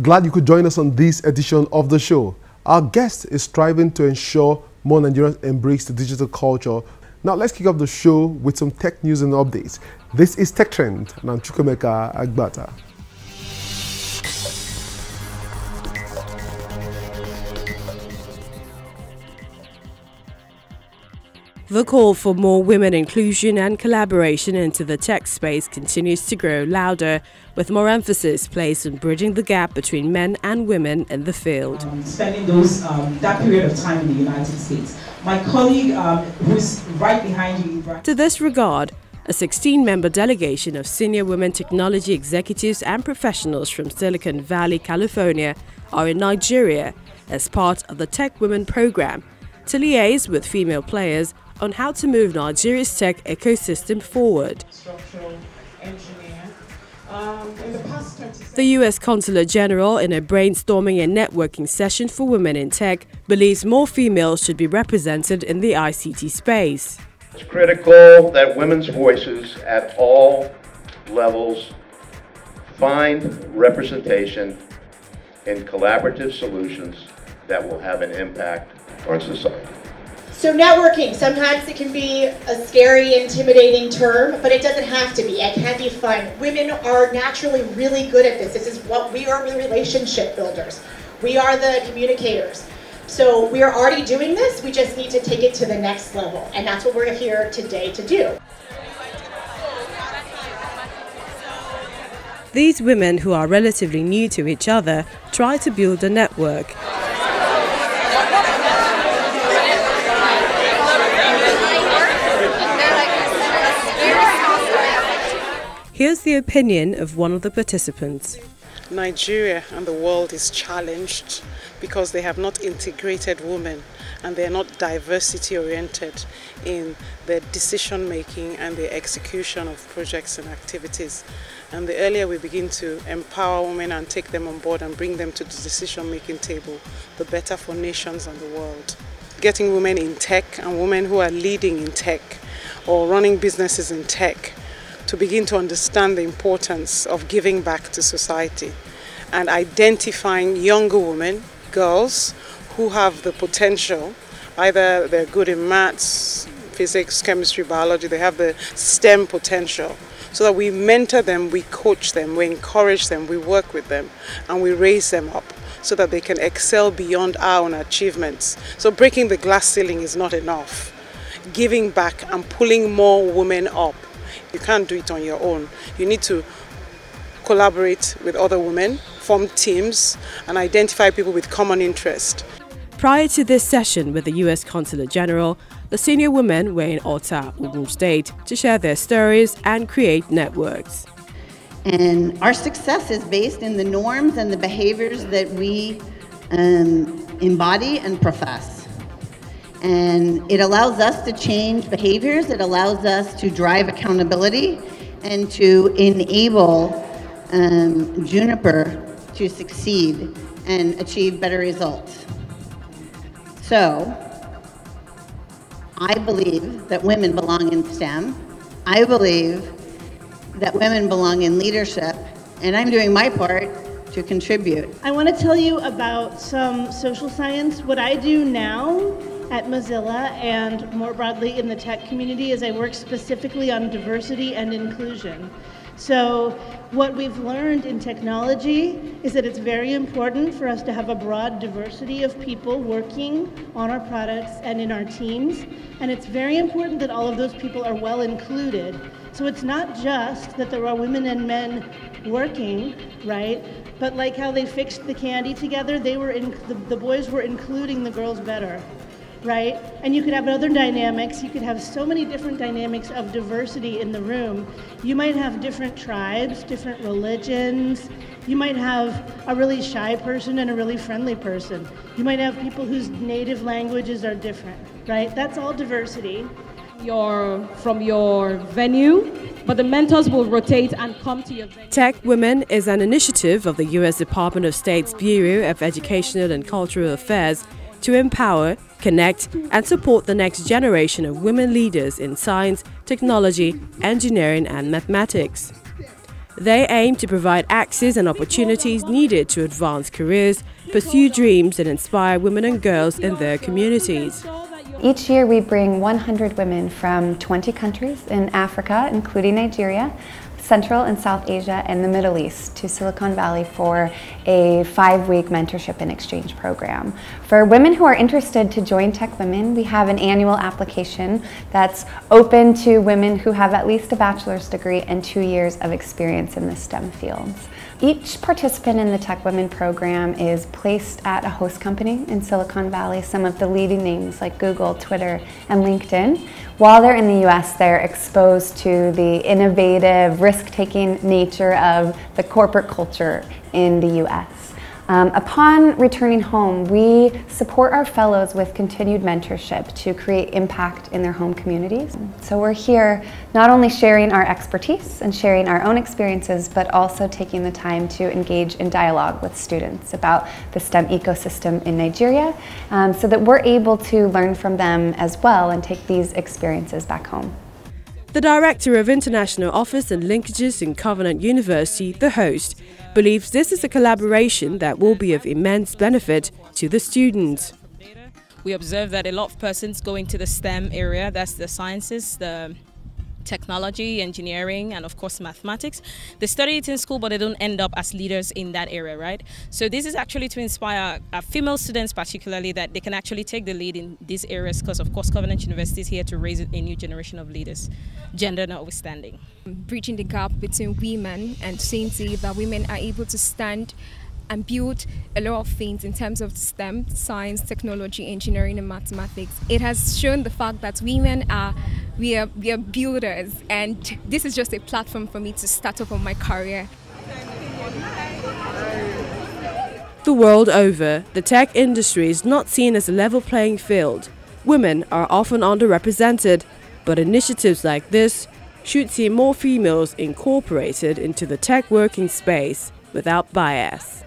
Glad you could join us on this edition of the show. Our guest is striving to ensure more Nigerians embrace the digital culture. Now let's kick off the show with some tech news and updates. This is Tech Trend, and I'm Chukwemeka Agbata. The call for more women inclusion and collaboration into the tech space continues to grow louder, with more emphasis placed on bridging the gap between men and women in the field. Spending that period of time in the United States. My colleague, who's right behind you, to this regard, a 16-member delegation of senior women technology executives and professionals from Silicon Valley, California, are in Nigeria as part of the Tech Women program to liaise with female players on how to move Nigeria's tech ecosystem forward. The U.S. Consulate General, in a brainstorming and networking session for women in tech, believes more females should be represented in the ICT space. It's critical that women's voices at all levels find representation in collaborative solutions that will have an impact on society. So networking, sometimes it can be a scary, intimidating term, but it doesn't have to be. It can be fun. Women are naturally really good at this. This is what we are, the relationship builders. We are the communicators. So we are already doing this, we just need to take it to the next level. And that's what we're here today to do. These women, who are relatively new to each other, try to build a network. Here's the opinion of one of the participants. Nigeria and the world is challenged because they have not integrated women and they are not diversity oriented in their decision making and the execution of projects and activities. And the earlier we begin to empower women and take them on board and bring them to the decision making table, the better for nations and the world. Getting women in tech and women who are leading in tech or running businesses in tech to begin to understand the importance of giving back to society and identifying younger women, girls, who have the potential, either they're good in maths, physics, chemistry, biology, they have the STEM potential, so that we mentor them, we coach them, we encourage them, we work with them, and we raise them up so that they can excel beyond our own achievements. So breaking the glass ceiling is not enough. Giving back and pulling more women up. You can't do it on your own. You need to collaborate with other women, form teams, and identify people with common interest. Prior to this session with the U.S. Consulate General, the senior women were in Ota, Ogun State, to share their stories and create networks. And our success is based in the norms and the behaviors that we embody and profess. And it allows us to change behaviors, it allows us to drive accountability and to enable Juniper to succeed and achieve better results. So, I believe that women belong in STEM. I believe that women belong in leadership, and I'm doing my part to contribute. I want to tell you about some social science. What I do now at Mozilla and more broadly in the tech community is I work specifically on diversity and inclusion. So what we've learned in technology is that it's very important for us to have a broad diversity of people working on our products and in our teams. And it's very important that all of those people are well included. So it's not just that there are women and men working, right? But like how they fixed the candy together, the boys were including the girls better. Right? And you could have other dynamics. You could have so many different dynamics of diversity in the room. You might have different tribes, different religions. You might have a really shy person and a really friendly person. You might have people whose native languages are different, right? That's all diversity. From your venue, but the mentors will rotate and come to your venue. Tech Women is an initiative of the U.S. Department of State's Bureau of Educational and Cultural Affairs to empower, connect, and support the next generation of women leaders in science, technology, engineering, and mathematics. They aim to provide access and opportunities needed to advance careers, pursue dreams and inspire women and girls in their communities. Each year we bring 100 women from 20 countries in Africa, including Nigeria, Central and South Asia, and the Middle East to Silicon Valley for a 5-week mentorship and exchange program. For women who are interested to join Tech Women, we have an annual application that's open to women who have at least a bachelor's degree and 2 years of experience in the STEM fields. Each participant in the Tech Women program is placed at a host company in Silicon Valley, some of the leading names like Google, Twitter, and LinkedIn. While they're in the US, they're exposed to the innovative, risk-taking nature of the corporate culture in the US. Upon returning home, we support our fellows with continued mentorship to create impact in their home communities. So we're here not only sharing our expertise and sharing our own experiences, but also taking the time to engage in dialogue with students about the STEM ecosystem in Nigeria, so that we're able to learn from them as well and take these experiences back home. The Director of International Office and Linkages in Covenant University, the host, believes this is a collaboration that will be of immense benefit to the students. We observe that a lot of persons go into the STEM area, that's the sciences, the technology, engineering, and of course mathematics. They study it in school, but they don't end up as leaders in that area, right? So this is actually to inspire female students particularly that they can actually take the lead in these areas, because of course Covenant University is here to raise a new generation of leaders, gender notwithstanding. Bridging the gap between women and seeing that women are able to stand and build a lot of things in terms of STEM, science, technology, engineering, and mathematics. It has shown the fact that women we are builders, and this is just a platform for me to start up on my career. The world over, the tech industry is not seen as a level playing field. Women are often underrepresented, but initiatives like this should see more females incorporated into the tech working space without bias.